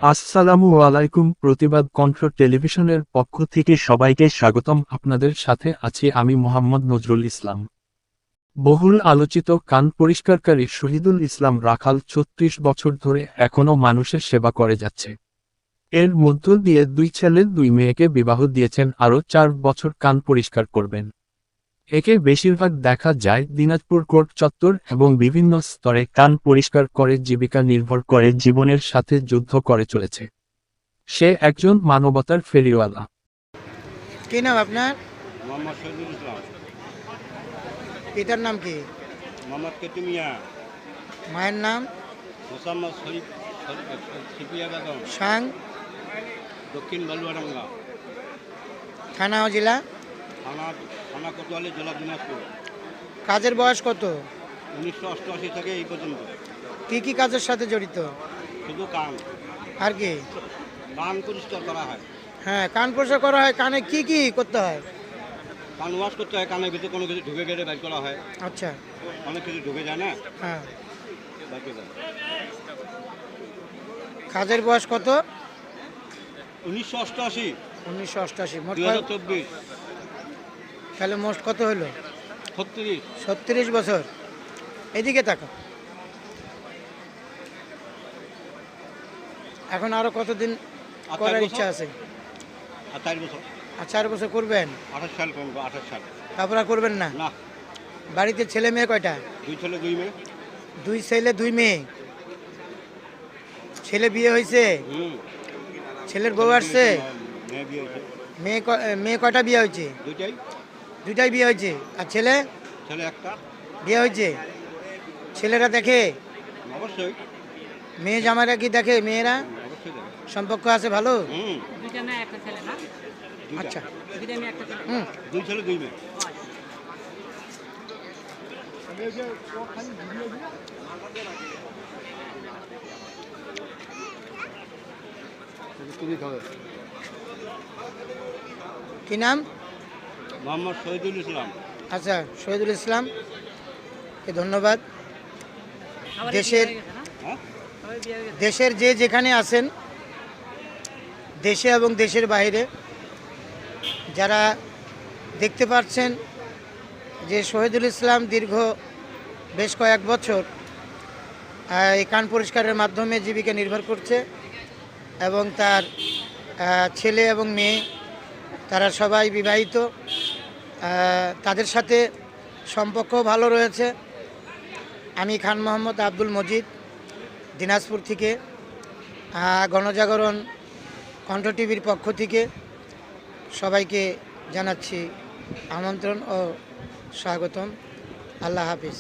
আসসালামু আলাইকুম। প্রতিবাদ কণ্ঠ টেলিভিশনের পক্ষ থেকে সবাইকে স্বাগতম। আপনাদের সাথে আছি আমি মোহাম্মদ নজরুল ইসলাম। বহুল আলোচিত কান পরিষ্কারকারী শহীদুল ইসলাম রাখাল ৩৬ বছর ধরে এখনও মানুষের সেবা করে যাচ্ছে। এর মধ্য দিয়ে ২ ছেলে ২ মেয়েকে বিবাহ দিয়েছেন, আরও ৪ বছর কান পরিষ্কার করবেন। একে বেশিরভাগ দেখা যায় দিনাজপুর কোর্ট চত্বর এবং বিভিন্ন স্তরে কান পরিষ্কার করে জীবিকা নির্ভর করে জীবনের সাথে যুদ্ধ করে চলেছে। সে একজন মানবতার ফেরিওয়ালা। কি নাম আপনার? মোহাম্মদ শহীদুল ইসলাম। পিতার নাম কি? মোহাম্মদ কেতু মিয়া। মায়ের নাম? মোসাম্মদ শরীফ সিপিয়া বেগম। সাং? দক্ষিণ বালুয়াডাঙ্গা। থানা ও জেলা? থানা কোতোয়ালি, জেলা দিনাজপুর। কাজের বয়স কত? 1988 থেকে এই পর্যন্ত। কি কি কাজের সাথে জড়িত? শুধু কান আর কি? কান পরিষ্কার করা হয়। হ্যাঁ, কান পরিষ্কার করা হয়। কানে কি কি করতে হয়? কান ওয়াশ করতে হয়, কানের ভিতরে কোনো কিছু ঢুকে গেলে বের করা হয়। আচ্ছা। অনেক কিছু ঢুকে যায় না, হ্যাঁ। বের করে দেয়। কাজের বয়স কত? 1988, 1988। মোট 2024, তাহলে মোট কত হলো? 36। 36 বছর। এদিকে তাকা। এখন আরো কতদিন আর 4 করার বছর? ইচ্ছা আছে? আর 4 বছর। আর 4 বছর করবেন? 28 সাল করবো, 28 সাল। তারপর আর করবেন না? না, বাড়িতে ছেলে মেয়ে কয়টা? 2 ছেলে 2 মেয়ে। 2 ছেলে 2 মেয়ে। ছেলে বিয়ে হয়েছে? ছেলের বউ আসছে? মেয়ে বিয়ে হয়েছে। মেয়ে কয়টা বিয়ে হয়েছে? দুইটাই। দুইটাই বিয়ে হয়েছে। আর ছেলে? ছেলে একটা। বিয়ে হয়েছে। ছেলেরা দেখে? অবশ্যই। মেয়ে জামাইরা কি দেখে? মেয়েরা অবশ্যই দেবে। সম্পর্ক আছে ভালো? দুইটা মেয়ে একটা ছেলে না? দুইটা। আচ্ছা। দুইটা মেয়ে একটা ছেলে। 2 ছেলে 2 মেয়ে। কি নাম? মোহাম্মদ শহীদুল ইসলাম। আচ্ছা, শহীদুল ইসলাম, কে ধন্যবাদ। সবারই দেশের বিয়ে হয়ে গেছে না? হ্যাঁ, সবাই বিয়ে হয়ে গেছে। দেশের যে যেখানে আছেন, দেশে এবং দেশের বাইরে, যারা দেখতে পাচ্ছেন যে শহীদুল ইসলাম দীর্ঘ বেশ কয়েক বছর এই কান পরিষ্কারের মাধ্যমে জীবিকা নির্ভর করছে এবং তার ছেলে এবং মেয়ে তারা সবাই বিবাহিত। তাদের সাথে সম্পর্ক ভালো রয়েছে। আমি খান মোহাম্মদ আব্দুল মজিদ, দিনাজপুর থেকে গণজাগরণ কণ্ঠ টিভির পক্ষ থেকে সবাইকে জানাচ্ছি আমন্ত্রণ ও স্বাগতম। আল্লাহ হাফিজ।